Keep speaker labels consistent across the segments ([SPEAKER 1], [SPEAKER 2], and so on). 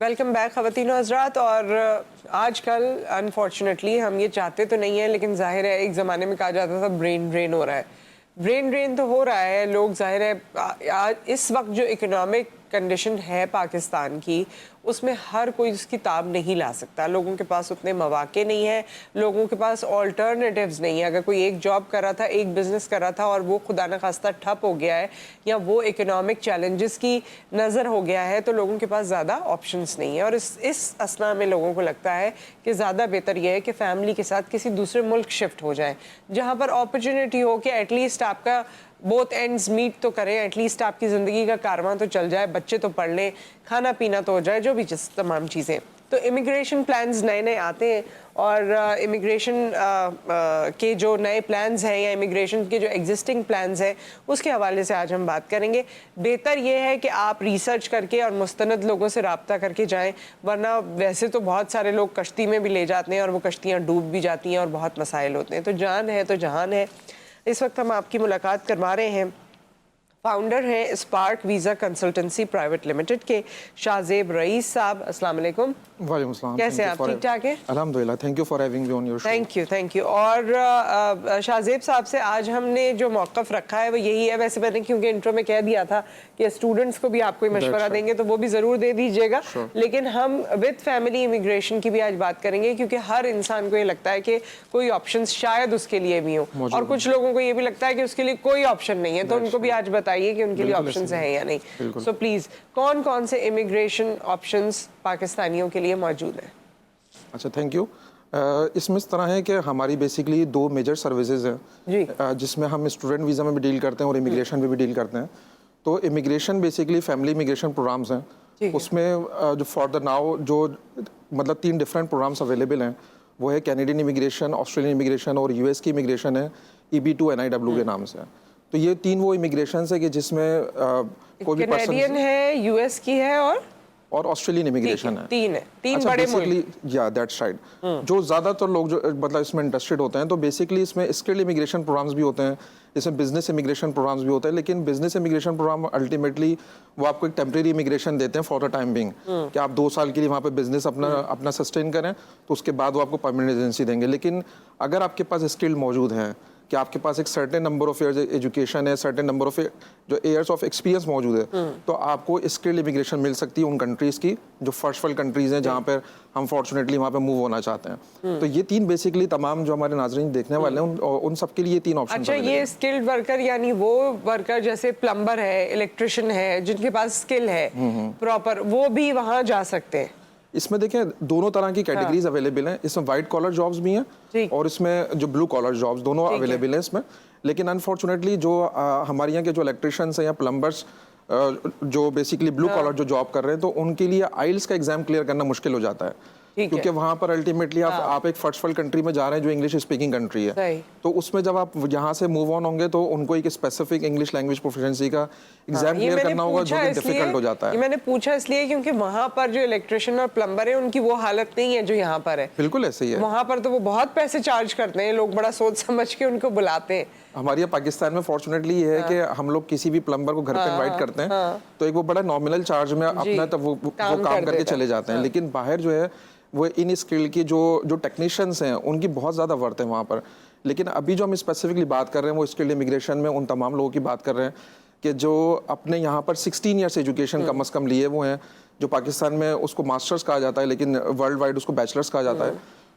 [SPEAKER 1] Welcome back ख़वातीन और हज़रात। और आजकल अनफॉर्चुनेटली हम ये चाहते तो नहीं है, लेकिन जाहिर है एक ज़माने में कहा जाता था ब्रेन ड्रेन हो रहा है। ब्रेन ड्रेन तो हो रहा है। लोग जाहिर है आज इस वक्त जो इकोनॉमिक कंडीशन है पाकिस्तान की, उसमें हर कोई उसकी ताब नहीं ला सकता। लोगों के पास उतने मौके नहीं है, लोगों के पास ऑल्टरनेटिव्स नहीं है। अगर कोई एक जॉब कर रहा था, एक बिजनेस कर रहा था और वो खुदा न खास्ता ठप हो गया है या वो इकोनॉमिक चैलेंजेस की नज़र हो गया है, तो लोगों के पास ज़्यादा ऑप्शंस नहीं है। और इस असना में लोगों को लगता है कि ज़्यादा बेहतर यह है कि फैमिली के साथ किसी दूसरे मुल्क शिफ्ट हो जाए, जहाँ पर अपॉर्चुनिटी हो कि एटलीस्ट आपका बोथ एंड्स मीट तो करें, एटलीस्ट आपकी ज़िंदगी का कारवां तो चल जाए, बच्चे तो पढ़ लें, खाना पीना तो हो जाए, जो भी तमाम चीज़ें। तो इमिग्रेशन प्लान्स नए नए आते हैं और इमिग्रेशन के जो नए प्लान्स हैं या इमिग्रेशन के जो एग्जिस्टिंग प्लान्स हैं, उसके हवाले से आज हम बात करेंगे। बेहतर ये है कि आप रिसर्च करके और मुस्तनद लोगों से रब्ता करके जाएं, वरना वैसे तो बहुत सारे लोग कश्ती में भी ले जाते हैं और वो कश्तियाँ डूब भी जाती हैं और बहुत मसाइल होते हैं। तो जान है तो जहान है। इस वक्त हम आपकी मुलाकात करवा रहे हैं फाउंडर हैं spark visa consultancy private limited के शाहजेब रईस साहब। अस्सलाम वालेकुम।
[SPEAKER 2] वालेकुम सलाम।
[SPEAKER 1] कैसे हैं आप? ठीक ठाक हैं?
[SPEAKER 2] अल्हम्दुलिल्लाह। Thank you for having me on your show.
[SPEAKER 1] Thank you. और शाहजेब साहब से आज हमने जो मौक़िफ़ रखा है वो यही है। वैसे मैंने क्योंकि इंट्रो में कह दिया था कि स्टूडेंट्स को भी आप कोई मशवरा देंगे तो वो भी ज़रूर दे दीजिएगा, लेकिन हम विद फैमिली इमिग्रेशन की भी आज बात करेंगे, क्योंकि हर इंसान को ये लगता है कि कोई ऑप्शन शायद उसके लिए भी हो, और कुछ लोगों को ये भी लगता है कि उसके लिए कोई ऑप्शन नहीं है। तो उनको भी आज बताइए कि उनके लिए ऑप्शंस हैं या नहीं। सो प्लीज़, कौन कौन से इमिग्रेशन ऑप्शंस पाकिस्तानियों के लिए मौजूद हैं?
[SPEAKER 2] अच्छा, थैंक यू। इसमें इस तरह है कि हमारी बेसिकली दो मेजर सर्विसेज हैं, जिसमें हम स्टूडेंट वीज़ा में भी डील करते हैं और इमिग्रेशन में भी डील करते हैं। तो immigration basically family immigration programs हैं। उसमें जो फॉर द नाउ जो मतलब 3 डिफरेंट प्रोग्राम्स अवेलेबल हैं, वो है कैनेडियन इमिग्रेशन, ऑस्ट्रेलियन इमिग्रेशन और यूएस की इमिग्रेशन है, EB2 NIW के नाम से। तो ये 3 वो इमिग्रेशन है कि जिसमें कोई भी
[SPEAKER 1] कैनेडियन है, यूएस की है
[SPEAKER 2] और ऑस्ट्रेलियन इमिग्रेशन है।
[SPEAKER 1] तीन बड़े मुल्क।
[SPEAKER 2] या दैट्स राइट। जो ज़्यादातर लोग जो मतलब इसमें इंटरेस्टेड होते हैं, तो बेसिकली इसमें स्किल्ड इमिग्रेशन प्रोग्राम्स भी होते हैं, इसमें बिजनेस इमिग्रेशन प्रोग्राम्स भी होते हैं। लेकिन बिजनेस इमिग्रेशन प्रोग्राम अल्टीमेटली वो आपको एक टेम्परेरी इमिग्रेशन देते हैं फॉर द टाइम बिंग, कि आप 2 साल के लिए वहाँ पे बिजनेस अपना सस्टेन करें, तो उसके बाद वो आपको परमानेंट रेजिडेंसी देंगे। लेकिन अगर आपके पास स्किल मौजूद हैं, कि आपके पास एक certain number of years education है, सर्टेन नंबर ऑफ जो ईयर्स ऑफ एक्सपीरियंस मौजूद है, तो आपको स्किल्ड इमिग्रेशन मिल सकती है उन कंट्रीज़ की जो फर्स्ट वर्ल्ड कंट्रीज़ हैं, जहाँ पर हम फॉर्चुनेटली वहाँ पे मूव होना चाहते हैं। तो ये 3 बेसिकली तमाम जो हमारे नाज़रीन देखने वाले हैं उन सब के लिए 3 ऑप्शन।
[SPEAKER 1] अच्छा, ये स्किल्ड वर्कर यानी वो वर्कर जैसे प्लम्बर है, इलेक्ट्रिशियन है, जिनके पास स्किल है प्रॉपर, वो भी वहाँ जा सकते हैं?
[SPEAKER 2] इसमें देखें दोनों तरह की कैटेगरीज अवेलेबल हैं। इसमें वाइट कॉलर जॉब्स भी हैं और इसमें जो ब्लू कॉलर जॉब्स दोनों अवेलेबल हैं इसमें। लेकिन अनफॉर्चुनेटली जो हमारे यहाँ के जो इलेक्ट्रिशियंस हैं या प्लम्बर्स जो बेसिकली ब्लू कॉलर जो जॉब कर रहे हैं, तो उनके लिए आइल्स का एग्जाम क्लियर करना मुश्किल हो जाता है, क्योंकि वहाँ पर अल्टीमेटली आप एक फर्स्ट वर्ल्ड कंट्री में जा रहे हैं जो इंग्लिश स्पीकिंग कंट्री है। तो उसमें जब आप यहाँ से मूव ऑन होंगे तो उनको एक स्पेसिफिक इंग्लिश लैंग्वेज प्रोफिशिएंसी का एग्जाम क्लियर करना होगा, जो कि डिफिकल्ट हो जाता है।
[SPEAKER 1] ये मैंने पूछा इसलिए क्योंकि वहाँ पर जो इलेक्ट्रिशियन और प्लम्बर है उनकी वो हालत नहीं है जो यहाँ पर है।
[SPEAKER 2] बिल्कुल ऐसे ही है।
[SPEAKER 1] वहाँ पर तो वो बहुत पैसे चार्ज करते हैं, लोग बड़ा सोच समझ के उनको बुलाते हैं।
[SPEAKER 2] हमारे यहाँ पाकिस्तान में फॉर्चुनेटली ये है कि हम लोग किसी भी प्लम्बर को घर पे इनवाइट करते हैं, तो एक वो बड़ा नॉमिनल चार्ज में अपना तब वो काम करके चले जाते हैं। लेकिन बाहर जो है वो इन स्किल की जो टेक्नीशियंस हैं उनकी बहुत ज़्यादा वर्थ है वहाँ पर। लेकिन अभी जो हम स्पेसिफिकली बात कर रहे हैं वो स्किल्ड इमिग्रेशन में उन तमाम लोगों की बात कर रहे हैं कि जो अपने यहाँ पर 16 ईयर्स एजुकेशन कम से कम लिए वो हैं, जो पाकिस्तान में उसको मास्टर्स कहा जाता है लेकिन वर्ल्ड वाइड उसको बैचलर्स कहा जाता है।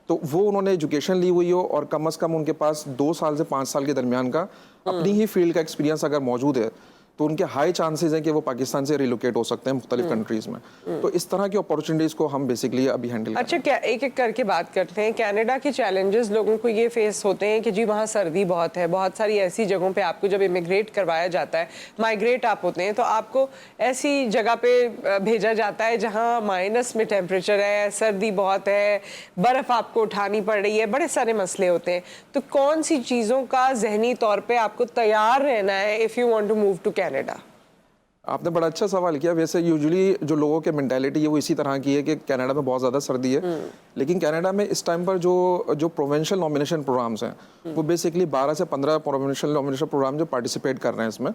[SPEAKER 2] तो वो उन्होंने एजुकेशन ली हुई हो और कम से कम उनके पास 2 साल से 5 साल के दरमियान का अपनी ही फील्ड का एक्सपीरियंस अगर मौजूद है, तो उनके हाई चांसेस हैं कि वो पाकिस्तान से रिलोकेट हो सकते हैं मुख्तलिफ कंट्रीज में। तो इस तरह की अपॉर्चुनिटीज को हम बेसिकली अभी हैंडल
[SPEAKER 1] अच्छा, क्या एक एक करके बात करते हैं। कनाडा के चैलेंजेस लोगों को ये फेस होते हैं कि जी वहाँ सर्दी बहुत है, बहुत सारी ऐसी जगहों पे आपको जब इमिग्रेट करवाया जाता है, माइग्रेट आप होते हैं, तो आपको ऐसी जगह पे भेजा जाता है जहाँ माइनस में टेम्परेचर है, सर्दी बहुत है, बर्फ़ आपको उठानी पड़ रही है, बड़े सारे मसले होते हैं। तो कौन सी चीज़ों का जहनी तौर पर आपको तैयार रहना है if you want to move to Canada?
[SPEAKER 2] आपने बड़ा अच्छा सवाल किया। वैसे यूजुअली जो लोगों के मेंटालिटी है वो इसी तरह की है कि कनाडा में बहुत ज़्यादा सर्दी है, लेकिन कनाडा में इस टाइम पर जो प्रोविंशियल नॉमिनेशन प्रोग्राम्स हैं वो बेसिकली 12 से 15 प्रोविंशियल नॉमिनेशन प्रोग्राम जो पार्टिसिपेट कर रहे हैं इसमें,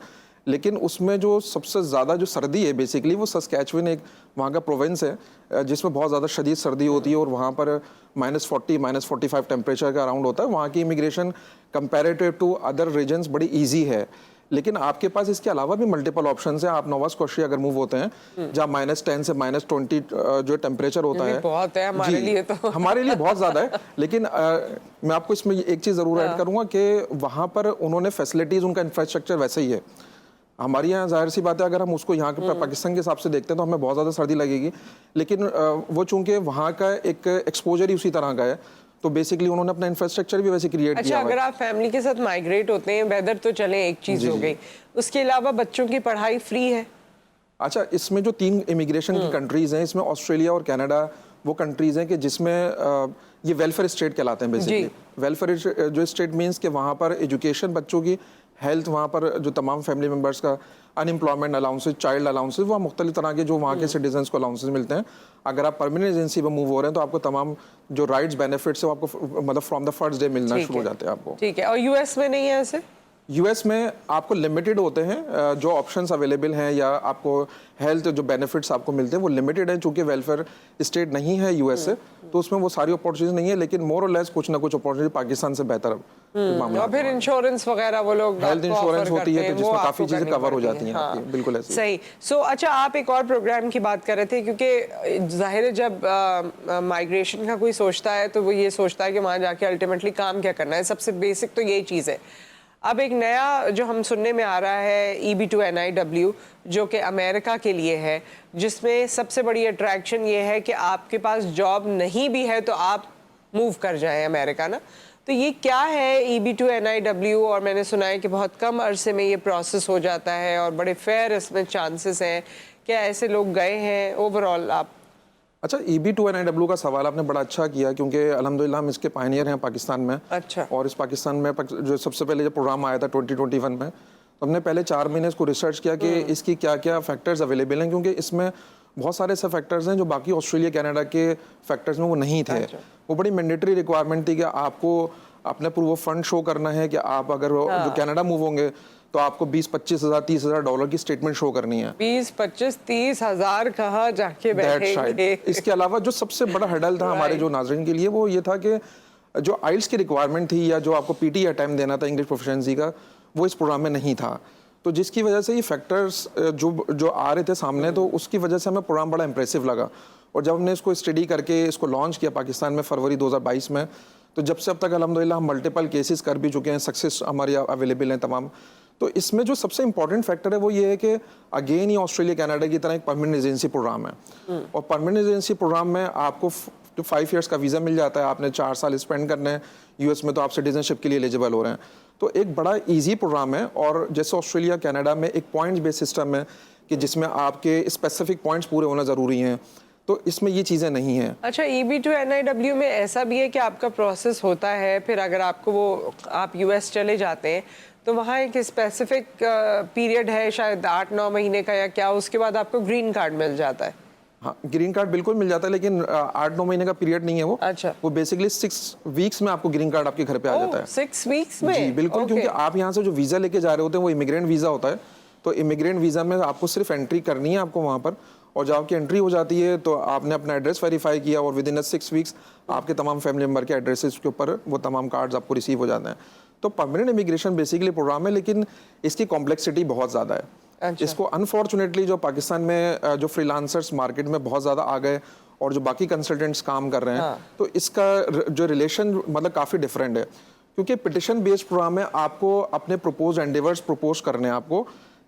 [SPEAKER 2] लेकिन उसमें जो सबसे ज़्यादा जो सर्दी है बेसिकली वो सस्कैचुअन एक वहाँ का प्रोविंस है जिसमें बहुत ज़्यादा शदीद सर्दी होती है और वहाँ पर -40 -45 टेम्परेचर का अराउंड होता है। वहाँ की immigration comparative to other regions बड़ी ईजी है, लेकिन आपके पास इसके अलावा भी मल्टीपल ऑप्शंस हैं। आप नोवा स्कॉशिया अगर मूव होते हैं जहाँ -10 से -20 जो टेम्परेचर होता है,
[SPEAKER 1] बहुत है हमारे लिए, तो
[SPEAKER 2] हमारे लिए बहुत ज़्यादा है। लेकिन मैं आपको इसमें एक चीज़ ज़रूर ऐड करूँगा कि वहाँ पर उन्होंने फैसिलिटीज़, उनका इंफ्रास्ट्रक्चर वैसे ही है। हमारे यहाँ जाहिर सी बात है अगर हम उसको यहाँ के पाकिस्तान के हिसाब से देखते हैं तो हमें बहुत ज़्यादा सर्दी लगेगी, लेकिन वो चूंकि वहाँ का एक एक्सपोजर ही उसी तरह का है तो बेसिकली उन्होंने अपना इंफ्रास्ट्रक्चर भी वैसे क्रिएट किया।
[SPEAKER 1] अच्छा, अगर आप फैमिली के साथ माइग्रेट होते हैं, वेदर तो चले एक चीज़ हो गई, उसके अलावा बच्चों की पढ़ाई फ्री है?
[SPEAKER 2] अच्छा, इसमें जो 3 इमिग्रेशन की कंट्रीज़ हैं, इसमें ऑस्ट्रेलिया और कनाडा वो कंट्रीज़ हैं कि जिसमें ये वेलफेयर स्टेट कहलाते हैं बेसिकली। वेलफेयर जो स्टेट मीन्स कि वहाँ पर एजुकेशन, बच्चों की हेल्थ, वहाँ पर जो तमाम फैमिली मेम्बर्स का अनएम्प्लॉयमेंट अलाउंसेज, चाइल्ड अलाउंसेज, वहाँ मुख्तलिफ तरह के जो वहाँ के सिटीजन्स को अलाउंसेज मिलते हैं। अगर आप परमानेंट रेजिडेंसी पर मूव हो रहे हैं तो आपको तमाम जो राइट्स बेनिफिट्स है वो आपको मतलब फ्रॉम द फर्स्ट डे मिलना शुरू हो जाते हैं आपको।
[SPEAKER 1] ठीक है। और यूएस में नहीं है ऐसे?
[SPEAKER 2] यूएस में आपको लिमिटेड होते हैं जो ऑप्शंस अवेलेबल हैं या आपको हेल्थ जो बेनिफिट्स आपको मिलते हैं वो लिमिटेड हैं, चूंकि वेलफेयर स्टेट नहीं है यूएस से, तो उसमें वो सारी अपॉर्चुनिटीज नहीं है, लेकिन मोर और लेस कुछ ना कुछ अपॉर्चुनिटी पाकिस्तान से बेहतर
[SPEAKER 1] और फिर इंश्योरेंस वगैरह वो लोग
[SPEAKER 2] हेल्थ इंश्योरेंस होती है तो जिसमें काफी चीजें कवर हो जाती हैं आपकी। बिल्कुल ऐसे
[SPEAKER 1] सही। सो अच्छा, आप एक और प्रोग्राम की बात कर रहे थे, क्योंकि जाहिर है जब माइग्रेशन का कोई सोचता है तो वो ये सोचता है कि वहाँ जाके अल्टीमेटली काम क्या करना है। सबसे बेसिक तो यही चीज़ है। अब एक नया जो हम सुनने में आ रहा है EB-2NIW, जो कि अमेरिका के लिए है, जिसमें सबसे बड़ी अट्रैक्शन ये है कि आपके पास जॉब नहीं भी है तो आप मूव कर जाएं अमेरिका ना। तो ये क्या है EB-2NIW? और मैंने सुना है कि बहुत कम अरसे में ये प्रोसेस हो जाता है और बड़े फेयर इसमें चांसेस हैं। क्या ऐसे लोग गए हैं ओवरऑल आप?
[SPEAKER 2] अच्छा, EB-2NIW का सवाल आपने बड़ा अच्छा किया, क्योंकि अल्हम्दुलिल्लाह हम इसके पायनियर हैं पाकिस्तान में।
[SPEAKER 1] अच्छा।
[SPEAKER 2] और इस पाकिस्तान में जो सबसे पहले जो प्रोग्राम आया था 2021 में, तो हमने पहले 4 महीने इसको रिसर्च किया कि इसकी क्या क्या फैक्टर्स अवेलेबल हैं, क्योंकि इसमें बहुत सारे ऐसे फैक्टर्स हैं जो बाकी ऑस्ट्रेलिया कनाडा के फैक्टर्स में वो नहीं थे।
[SPEAKER 1] अच्छा।
[SPEAKER 2] वो बड़ी मैंडेटरी रिक्वायरमेंट थी कि आपको अपने प्रूफ ऑफ फंड शो करना है कि आप अगर जो कनाडा मूव होंगे तो आपको 20-25 हज़ार $30,000 की स्टेटमेंट शो करनी है।
[SPEAKER 1] 20-25-30 हज़ार कहाँ जाके बैठेंगे?
[SPEAKER 2] इसके अलावा जो सबसे बड़ा हर्डल था हमारे जो नाज़रीन के लिए वो ये था कि जो आइल्स की रिक्वायरमेंट थी या जो आपको पीटी अटेम्प्ट देना था इंग्लिश प्रोफिशिएंसी का, वो इस प्रोग्राम में नहीं था। तो जिसकी वजह से ये फैक्टर्स जो आ रहे थे सामने, तो उसकी वजह से हमें प्रोग्राम बड़ा इंप्रेसिव लगा। और जब हमने इसको स्टडी करके इसको लॉन्च किया पाकिस्तान में फरवरी 2022 में, तो जब से अब तक अल्हम्दुलिल्लाह हम मल्टीपल केसेस कर भी चुके हैं, सक्सेस हमारी अवेलेबल हैं तमाम। तो इसमें जो सबसे इंपॉर्टेंट फैक्टर है वो ये है कि अगेन ये ऑस्ट्रेलिया कनाडा की तरह एक परमानेंट रेजिडेंसी प्रोग्राम है। और परमानेंट रेजिडेंसी प्रोग्राम में आपको 5 ईयर्स का वीज़ा मिल जाता है, आपने 4 साल स्पेंड करने हैं यूएस में, तो आप सिटीजनशिप के लिए एलिजिबल हो रहे हैं। तो एक बड़ा इजी प्रोग्राम है। और जैसे ऑस्ट्रेलिया कनाडा में एक पॉइंट्स बेस्ड सिस्टम है कि जिसमें आपके स्पेसिफिक पॉइंट्स पूरे होना ज़रूरी हैं, तो इसमें ये चीज़ें नहीं हैं।
[SPEAKER 1] अच्छा, EB-2NIW में ऐसा भी है कि आपका प्रोसेस होता है, फिर अगर आपको वो आप यूएस चले जाते हैं तो वहाँ एक स्पेसिफिक पीरियड है, शायद 8-9 महीने का या क्या, उसके बाद आपको ग्रीन कार्ड मिल जाता है?
[SPEAKER 2] हाँ, ग्रीन कार्ड बिल्कुल मिल जाता है, लेकिन 8-9 महीने का पीरियड नहीं है वो।
[SPEAKER 1] अच्छा।
[SPEAKER 2] वो बेसिकली 6 वीक्स में आपको ग्रीन कार्ड आपके घर पे आ जाता है।
[SPEAKER 1] 6 वीक्स में?
[SPEAKER 2] जी बिल्कुल। क्योंकि आप यहाँ से जो वीज़ा लेके जा रहे होते हैं वो इमिग्रेंट वीज़ा होता है। तो इमिग्रेंट वीज़ा में आपको सिर्फ एंट्री करनी है आपको वहाँ पर, और जब आपकी एंट्री हो जाती है तो आपने अपना एड्रेस वेरीफाई किया और विद इन 6 वीक्स आपके तमाम फैमिली मेम्बर के एड्रेसेस के ऊपर वो तमाम कार्ड्स आपको रिसीव हो जाते हैं। तो परमानेंट इमिग्रेशन बेसिकली प्रोग्राम है, लेकिन इसकी कॉम्प्लेक्सिटी बहुत ज़्यादा है।
[SPEAKER 1] अच्छा।
[SPEAKER 2] इसको अनफॉर्चुनेटली जो पाकिस्तान में जो फ्रीलांसर्स मार्केट में बहुत ज़्यादा आ गए और जो बाकी कंसल्टेंट्स काम कर रहे हैं, तो इसका जो रिलेशन मतलब काफ़ी डिफरेंट है। क्योंकि पिटिशन बेस्ड प्रोग्राम में आपको अपने प्रपोज एंडेवर्स प्रपोज करने हैं आपको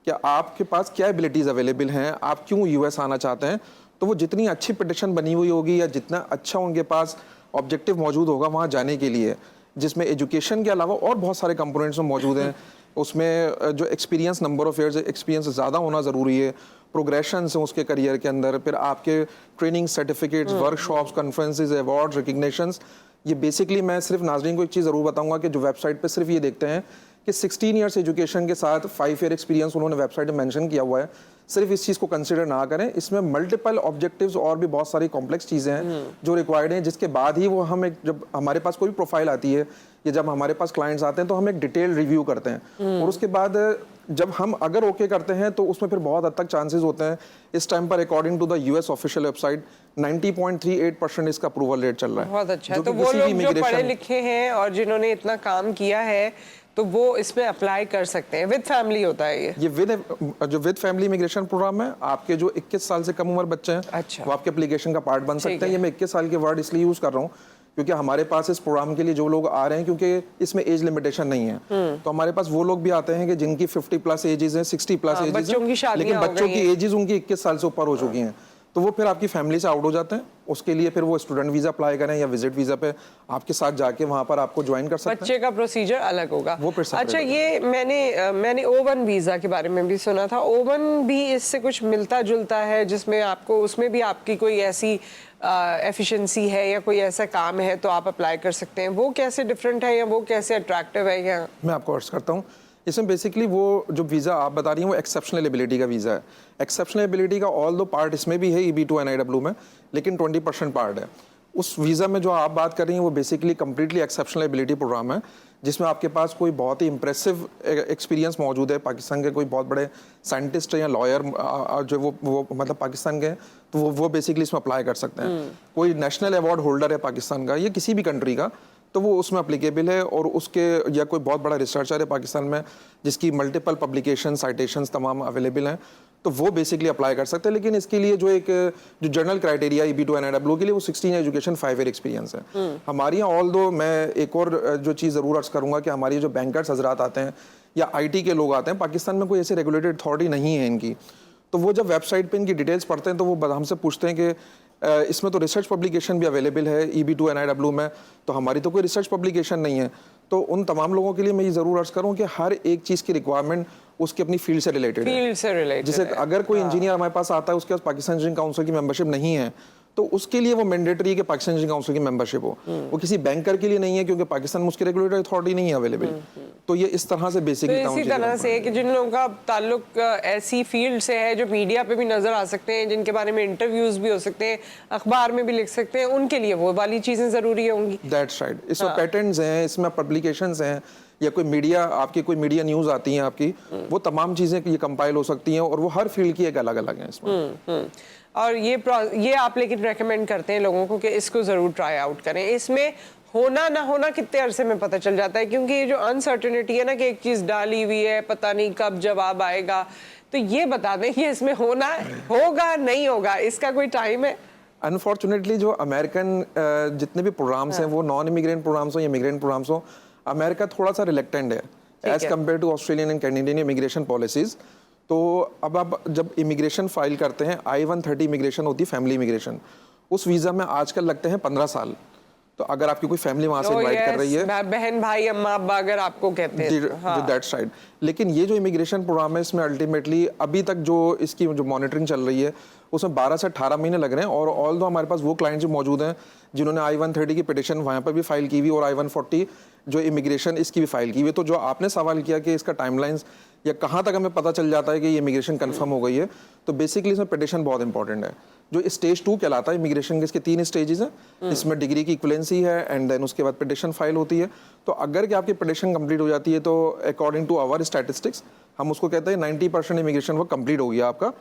[SPEAKER 2] कि आपके पास क्या एबिलिटीज़ अवेलेबल हैं, आप क्यों यूएस आना चाहते हैं। तो वो जितनी अच्छी पिटिशन बनी हुई होगी या जितना अच्छा उनके पास ऑब्जेक्टिव मौजूद होगा वहाँ जाने के लिए, जिसमें एजुकेशन के अलावा और बहुत सारे कंपोनेंट्स मौजूद हैं, उसमें जो experience, number of years experience ज़्यादा होना ज़रूरी है, प्रोग्रेशन है उसके करियर के अंदर, फिर आपके training certificates, workshops, conferences, award, recognitions. ये बेसिकली मैं सिर्फ नाजरीन को एक चीज़ ज़रूर बताऊंगा कि जो वेबसाइट पे सिर्फ ये देखते हैं कि 16 ईयर्स एजुकेशन के साथ 5 ईयर एक्सपीरियंस उन्होंने वेबसाइट में मेंशन किया हुआ है। सिर्फ इस चीज़ को कंसिडर ना करें, इसमें मल्टीपल ऑब्जेक्टिव्स और भी बहुत सारी कॉम्प्लेक्स चीज़ें हैं जो रिक्वायर्ड हैं, जिसके बाद ही वो हम एक, जब हमारे पास कोई प्रोफाइल आती है या जब हमारे पास क्लाइंट्स आते हैं तो हम एक डिटेल रिव्यू करते हैं, और उसके बाद जब हम अगर ओके करते हैं तो उसमें फिर बहुत हद तक चांसेस होते हैं। इस टाइम पर according to the US official website 90.38% इसका अप्रूवल रेट चल रहा है।
[SPEAKER 1] बहुत अच्छा है। तो वो लोग जो पढ़े लिखे हैं और जिन्होंने इतना काम किया है तो वो इसमें अप्लाई कर सकते हैं। विद फैमिली होता है ये
[SPEAKER 2] जो विद फैमिली इमिग्रेशन प्रोग्राम है, आपके जो 21 साल से कम उम्र बच्चे हैं,
[SPEAKER 1] अच्छा,
[SPEAKER 2] वो आपके एप्लीकेशन का पार्ट बन सकते हैं। ये मैं 21 साल के वर्ड इसलिए यूज कर रहा हूँ क्योंकि हमारे पास इस प्रोग्राम के लिए जो लोग आ रहे हैं, क्योंकि इसमें एज लिमिटेशन नहीं है, तो हमारे पास वो लोग भी आते हैं कि जिनकी 50 प्लस एजेस हैं, 60 प्लस एजेस हैं, लेकिन बच्चों की एजेस उनकी 21 साल से ऊपर हो चुकी हैं, तो वो फिर आपकी फैमिली से आउट हो जाते हैं। उसके लिए फिर वो स्टूडेंट वीजा अप्लाई करें या विजिट वीजा पे आपके साथ जाके वहां पर आपको ज्वाइन कर सकते हैं।
[SPEAKER 1] बच्चे का प्रोसीजर अलग होगा।
[SPEAKER 2] वो
[SPEAKER 1] अच्छा, ये मैंने O1 वीजा के बारे में भी सुना था। O1 भी इससे कुछ मिलता जुलता है, जिसमें आपको उसमें भी आपकी कोई ऐसी एफिशिएंसी है या कोई ऐसा काम है तो आप अप्लाई कर सकते हैं। वो कैसे डिफरेंट है या वो कैसे अट्रैक्टिव है? या
[SPEAKER 2] मैं आपको अर्ज करता हूँ, इसमें बेसिकली वो जो वीज़ा आप बता रही हैं वो एक्सेप्शनल एबिलिटी का वीज़ा है। एक्सेप्शनल एबिलिटी का ऑल दो पार्ट इसमें भी है EB2 NIW में, लेकिन 20% पार्ट है। उस वीज़ा में जो आप बात कर रही हैं वो basically completely exceptional ability program है, जिसमें आपके पास कोई बहुत ही इंप्रेसिव एक्सपीरियंस मौजूद है। पाकिस्तान के कोई बहुत बड़े साइंटिस्ट या लॉयर जो वो मतलब पाकिस्तान के हैं, तो वो बेसिकली इसमें अप्लाई कर सकते हैं। कोई नेशनल अवार्ड होल्डर है पाकिस्तान का या किसी भी कंट्री का, तो वो उसमें अप्लीकेबल है। और उसके या कोई बहुत बड़ा रिसर्चर है पाकिस्तान में जिसकी मल्टीपल पब्लिकेशन साइटेशंस तमाम अवेलेबल हैं, तो वो बेसिकली अप्लाई कर सकते हैं। लेकिन इसके लिए जो जनरल क्राइटेरिया EB2 NIW के लिए वो 16 एजुकेशन 5 ईयर एक्सपीरियंस है। हमारी यहाँ ऑल दो मैं एक और जो चीज़ ज़रूर अर्ज करूँगा कि हमारी जो बैंकर्स हजरात आते हैं या IT के लोग आते हैं, पाकिस्तान में कोई ऐसे रेगुलेटेड अथॉरिटी नहीं है इनकी, तो वो जब वेबसाइट पे इनकी डिटेल्स पढ़ते हैं तो वो हमसे पूछते हैं कि इसमें तो रिसर्च पब्लिकेशन भी अवेलेबल है EB2 NIW में, तो हमारी तो कोई रिसर्च पब्लिकेशन नहीं है। तो उन तमाम लोगों के लिए मैं ये ज़रूर अर्ज करूँ कि हर एक चीज़ की रिक्वायरमेंट उसकी अपनी फील्ड से रिलेटेड है। जैसे अगर कोई इंजीनियर हमारे पास आता है, उसके पास पाकिस्तान इंजीनियरिंग काउंसिल की मेंबरशिप नहीं है, तो उसके लिए वो मैंडेटरी है कि पाकिस्तान इंजीनियरिंग काउंसिल की मेंबरशिप हो। वो किसी बैंकर के लिए नहीं है क्योंकि पाकिस्तान में उसकी रेगुलेटरी अथॉरिटी नहीं है अवेलेबल। तो ये इस तरह से बेसिकली
[SPEAKER 1] इसी तरह से कि जिन लोगों का ताल्लुक ऐसी फील्ड से है जो मीडिया पे भी नजर आ सकते हैं, जिनके बारे में इंटरव्यूज भी हो सकते हैं, अखबार में भी लिख सकते हैं, उनके लिए वो वाली चीजें जरूरी होंगी।
[SPEAKER 2] That's right. इसमें पैटर्न्स हैं, इसमें पब्लिकेशंस हैं, या कोई मीडिया न्यूज आती हैं आपकी, वो तमाम चीजें ये कंपाइल हो सकती हैं, और वो हर फील्ड की एक अलग अलग है इसमें।
[SPEAKER 1] और ये आप लेकिन रेकमेंड करते हैं लोगों को कि इसको जरूर ट्राई आउट करें। इसमें होना ना होना कितने अरसे में पता चल जाता है? क्योंकि ये जो अनसर्टेनिटी है ना कि एक चीज डाली हुई है, पता नहीं कब जवाब आएगा, तो ये बता दें कि इसमें होना होगा नहीं होगा, इसका कोई टाइम है?
[SPEAKER 2] अनफॉर्चुनेटली जो अमेरिकन जितने भी प्रोग्राम्स हैं, वो नॉन इमिग्रेंट प्रोग्राम्स हो या इमिग्रेंट प्रोग्राम्स हो, अमेरिका थोड़ा सा रिलेक्टेंट है as compare to Australian and Canadian immigration policies. तो अब आप जब इमिग्रेशन फाइल करते हैं, I-130 इमिग्रेशन होती है, फैमिली इमिग्रेशन, उस वीज़ा में आजकल लगते हैं 15 साल। तो अगर आपकी कोई फैमिली वहां से इनवाइट कर रही है,
[SPEAKER 1] बहन भाई अम्मा अब्बा अगर आपको कहते हैं,
[SPEAKER 2] दैट्स राइट। लेकिन ये जो इमिग्रेशन प्रोग्राम है, इसमें अल्टीमेटली अभी तक जो इसकी जो मॉनिटरिंग चल रही है उसमें 12 से 18 महीने लग रहे हैं। और ऑल दो हमारे पास वो क्लाइंट्स मौजूद हैं जिन्होंने I-130 की पिटिशन वहाँ पर भी फाइल की हुई और I-140 जो इमिग्रेशन इसकी भी फाइल की हुई है। तो जो आपने सवाल किया कि इसका टाइमलाइंस या कहाँ तक हमें पता चल जाता है कि ये इमिग्रेशन कंफर्म हो गई है, तो बेसिकली इसमें पिटिशन बहुत इंपॉर्टेंट है। जो स्टेज 2 कहलाता है इमिग्रेशन के, इसके 3 स्टेजेस हैं। इसमें डिग्री की इक्विवेलेंसी है एंड देन उसके बाद पिटिशन फाइल होती है। तो अगर कि आपकी पिटिशन कंप्लीट हो जाती है तो अकॉर्डिंग टू आवर स्टैटिस्टिक्स हम उसको कहते हैं 90% इमिग्रेशन वर्क कंप्लीट हो गया आपका।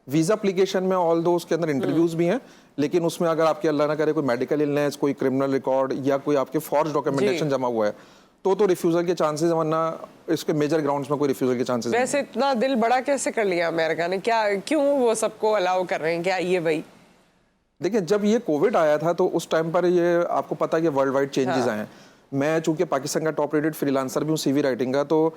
[SPEAKER 2] वीज़ा एप्लीकेशन में ऑल दो उसके अंदर इंटरव्यूज भी हैं, लेकिन उसमें अगर आपके अल्लाह ना करे कोई मेडिकल इलनेस, कोई क्रिमिनल रिकॉर्ड या कोई आपके फॉर्ज डॉक्यूमेंटेशन जमा हुआ है तो रिफ्यूजल के चांसेस, वरना इसके मेजर ग्राउंड्स में कोई रिफ्यूजल के चांसेस।
[SPEAKER 1] वैसे इतना दिल बड़ा कैसे कर लिया अमेरिका ने? क्या क्यों वो सबको अलाउ कर रहे हैं? क्या ये भाई
[SPEAKER 2] देखिए, जब ये कोविड आया था तो उस टाइम पर ये आपको पता है कि वर्ल्ड वाइड चेंजेस आए हैं। मैं चूंकि पाकिस्तान का टॉप रेटेड फ्रीलांसर भी हूँ CV राइटिंग का, तो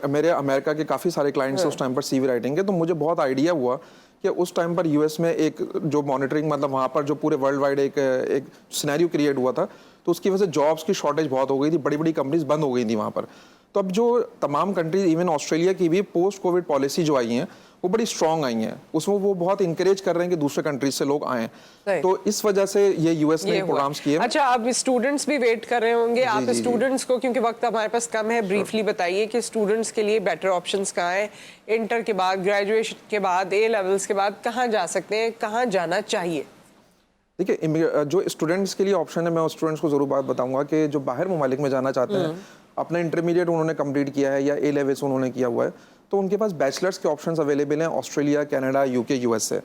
[SPEAKER 2] मेरे अमेरिका के काफ़ी सारे क्लाइंट्स उस टाइम पर CV राइटिंग के, तो मुझे बहुत आइडिया हुआ कि उस टाइम पर US में एक जो मॉनिटरिंग, मतलब वहाँ पर जो पूरे वर्ल्ड वाइड एक सिनेरियो क्रिएट हुआ था, तो उसकी वजह से जॉब्स की शॉर्टेज बहुत हो गई थी, बड़ी बड़ी कंपनीज बंद हो गई थी वहाँ पर। तो अब जो तमाम कंट्रीज, इवन ऑस्ट्रेलिया की भी पोस्ट कोविड पॉलिसी जो आई हैं, वो बड़ी स्ट्रांग आई हैं, उसमें वो बहुत इंकरेज कर रहे हैं कि दूसरे कंट्रीज से लोग आएँ।
[SPEAKER 1] Right.
[SPEAKER 2] तो इस वजह से ये यूएस ने प्रोग्राम्स किए।
[SPEAKER 1] अच्छा, अब स्टूडेंट्स भी वेट कर रहे होंगे, आप स्टूडेंट्स को, क्योंकि वक्त हमारे पास कम है, ब्रीफली बताइए कि स्टूडेंट्स के लिए बेटर ऑप्शंस कहाँ हैं, इंटर के बाद, ग्रेजुएशन के बाद, ए लेवल्स के बाद कहाँ जा सकते हैं, कहाँ जाना चाहिए?
[SPEAKER 2] देखिए, जो स्टूडेंट्स के लिए ऑप्शन है, मैं उस स्टूडेंट्स को जरूर बात बताऊंगा कि जो बाहर ममालिक में जाना चाहते हैं, अपना इंटरमीडिएट उन्होंने कंप्लीट किया है या ए लेवल्स उन्होंने किया हुआ है, तो उनके पास बैचलर्स के ऑप्शंस अवेलेबल हैं ऑस्ट्रेलिया, कनाडा, यूके, यूएसए।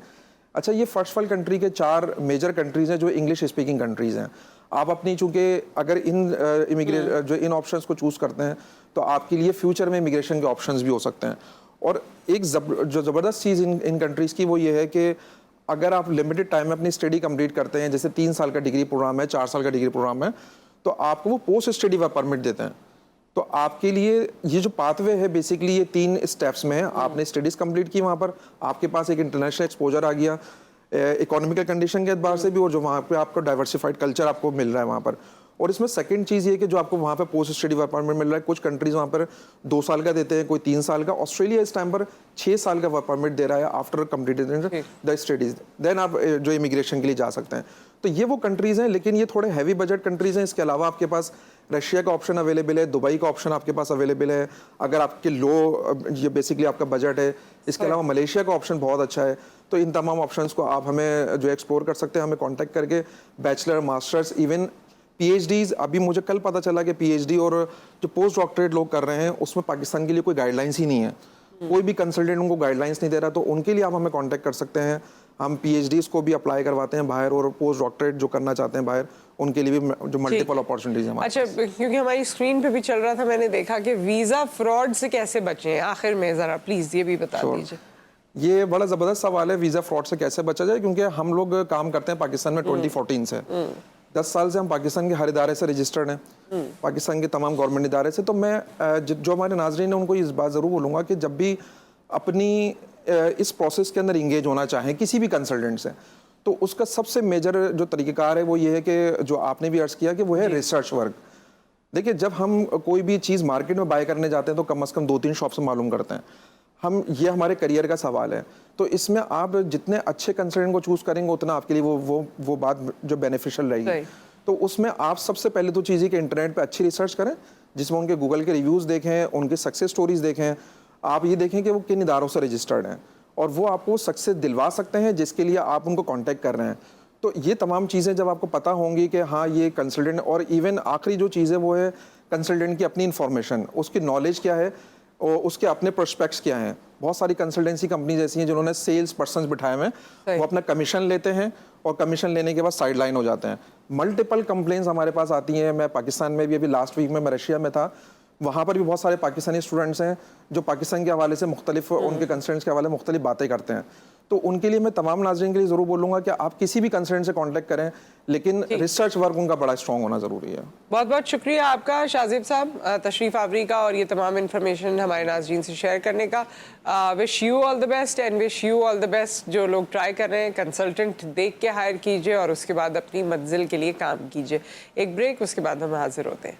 [SPEAKER 2] अच्छा, ये फर्स्ट वर्ल्ड कंट्री के 4 मेजर कंट्रीज हैं जो इंग्लिश स्पीकिंग कंट्रीज हैं। आप अपनी, चूंकि अगर इन ऑप्शंस को चूज करते हैं तो आपके लिए फ्यूचर में इमिग्रेशन के ऑप्शंस भी हो सकते हैं। और एक जो ज़बरदस्त चीज़ इन कंट्रीज़ की वो ये है कि अगर आप लिमिटेड टाइम में अपनी स्टडी कंप्लीट करते हैं, जैसे 3 साल का डिग्री प्रोग्राम है, 4 साल का डिग्री प्रोग्राम है, तो आपको वो पोस्ट स्टडी वर्क परमिट देते हैं। तो आपके लिए ये जो पाथवे है बेसिकली ये 3 स्टेप्स में है। आपने स्टडीज कंप्लीट की वहाँ पर, आपके पास एक इंटरनेशनल एक्सपोजर आ गया इकोनॉमिकल कंडीशन के एतबार से भी, और जो वहाँ पे आपको डाइवर्सिफाइड कल्चर आपको मिल रहा है वहाँ पर। और इसमें सेकंड चीज़ ये कि जो आपको वहाँ पे पोस्ट स्टडी वर्क परमिट मिल रहा है, कुछ कंट्रीज वहाँ पर 2 साल का देते हैं, कोई 3 साल का। ऑस्ट्रेलिया इस टाइम पर 6 साल का वर्क परमिट दे रहा है after completed the studies, then आप जो इमिग्रेशन के लिए जा सकते हैं। तो ये वो कंट्रीज हैं, लेकिन ये थोड़े हैवी बजट कंट्रीज हैं। इसके अलावा आपके पास रशिया का ऑप्शन अवेलेबल है, दुबई का ऑप्शन आपके पास अवेलेबल है अगर आपके ये बेसिकली आपका बजट है। इसके अलावा मलेशिया का ऑप्शन बहुत अच्छा है। तो इन तमाम ऑप्शंस को आप हमें जो एक्सप्लोर कर सकते हैं, हमें कांटेक्ट करके। बैचलर, मास्टर्स, इवन पीएचडीज, अभी मुझे कल पता चला कि पीएचडी और जो पोस्ट डॉक्टरेट लोग कर रहे हैं उसमें पाकिस्तान के लिए कोई गाइडलाइंस ही नहीं है, कोई भी कंसल्टेंट उनको गाइडलाइंस नहीं दे रहा। तो उनके लिए आप हमें कांटेक्ट कर सकते हैं। हम पीएचडीज को भी अप्लाई करवाते हैं बाहर, और पोस्ट डॉक्टरेट जो करना चाहते हैं बाहर, उनके लिए भी जो मल्टीपल अपॉर्चुनिटीज हैं।
[SPEAKER 1] अच्छा, क्योंकि हमारी स्क्रीन पे भी चल रहा था, मैंने देखा कि वीज़ा फ्रॉड से कैसे बचें, आखिर में ज़रा प्लीज़ ये भी बता दीजिए।
[SPEAKER 2] ये बड़ा ज़बरदस्त सवाल है, वीज़ा फ्रॉड से कैसे बचा जाए, क्योंकि हम लोग काम करते हैं पाकिस्तान में 2014 से। 10 साल से हम पाकिस्तान के हर इदारे से रजिस्टर्ड हैं, पाकिस्तान के तमाम गवर्नमेंट इदारे से। तो मैं जो हमारे नाजरीन हैं उनको इस बात ज़रूर बोलूँगा कि जब भी अपनी इस प्रोसेस के अंदर इंगेज होना चाहें किसी भी कंसल्टेंट से, तो उसका सबसे मेजर जो तरीक़ाकार है वो ये है कि जो आपने भी अर्ज़ किया कि वो है रिसर्च वर्क। देखिए, जब हम कोई भी चीज़ मार्केट में बाय करने जाते हैं तो कम से कम 2-3 शॉप से मालूम करते हैं। ये हमारे करियर का सवाल है। तो इसमें आप जितने अच्छे कंसल्टेंट को चूज़ करेंगे उतना आपके लिए वो बात जो बेनिफिशियल रहेगी। तो उसमें आप सबसे पहले तो चीज़ है कि इंटरनेट पे अच्छी रिसर्च करें, जिसमें उनके गूगल के रिव्यूज़ देखें, उनके सक्सेस स्टोरीज देखें। आप ये देखें कि वो किन इदारों से रजिस्टर्ड हैं, और वो आपको सक्सेस दिलवा सकते हैं जिसके लिए आप उनको कॉन्टैक्ट कर रहे हैं। तो ये तमाम चीज़ें जब आपको पता होंगी कि हाँ ये कंसल्टेंट, और इवन आखिरी जो चीज़ है वो है कंसल्टेंट की अपनी इन्फॉर्मेशन, उसकी नॉलेज क्या है और उसके अपने प्रोस्पेक्ट्स क्या हैं। बहुत सारी कंसल्टेंसी कंपनीज ऐसी हैं जिन्होंने सेल्स पर्सन बिठाए हुए हैं, वो अपना कमीशन लेते हैं और कमीशन लेने के बाद साइड लाइन हो जाते हैं। मल्टीपल कंप्लेंट्स हमारे पास आती हैं। मैं पाकिस्तान में भी अभी लास्ट वीक में मैं रशिया में था, वहाँ पर भी बहुत सारे पाकिस्तानी स्टूडेंट्स हैं जो पाकिस्तान के हवाले से मुख्तलिफ उनके कंसल्टेंट्स के हवाले मुख्तलिफ बातें करते हैं। तो उनके लिए मैं तमाम नाज़रीन के लिए ज़रूर बोलूँगा कि आप किसी भी कंसल्टेंट से कांटेक्ट करें, लेकिन रिसर्च वर्क उनका बड़ा स्ट्रॉन्ग होना ज़रूरी है।
[SPEAKER 1] बहुत बहुत शुक्रिया आपका शाजिब साहब, तशरीफ़ आवरी का और ये तमाम इन्फॉर्मेशन हमारे नाज़रीन से शेयर करने का। Wish you all the best and wish you all the best. जो लोग ट्राई कर रहे हैं, कंसल्टेंट देख के हायर कीजिए और उसके बाद अपनी मंजिल के लिए काम कीजिए। एक ब्रेक, उसके बाद हम हाजिर होते हैं।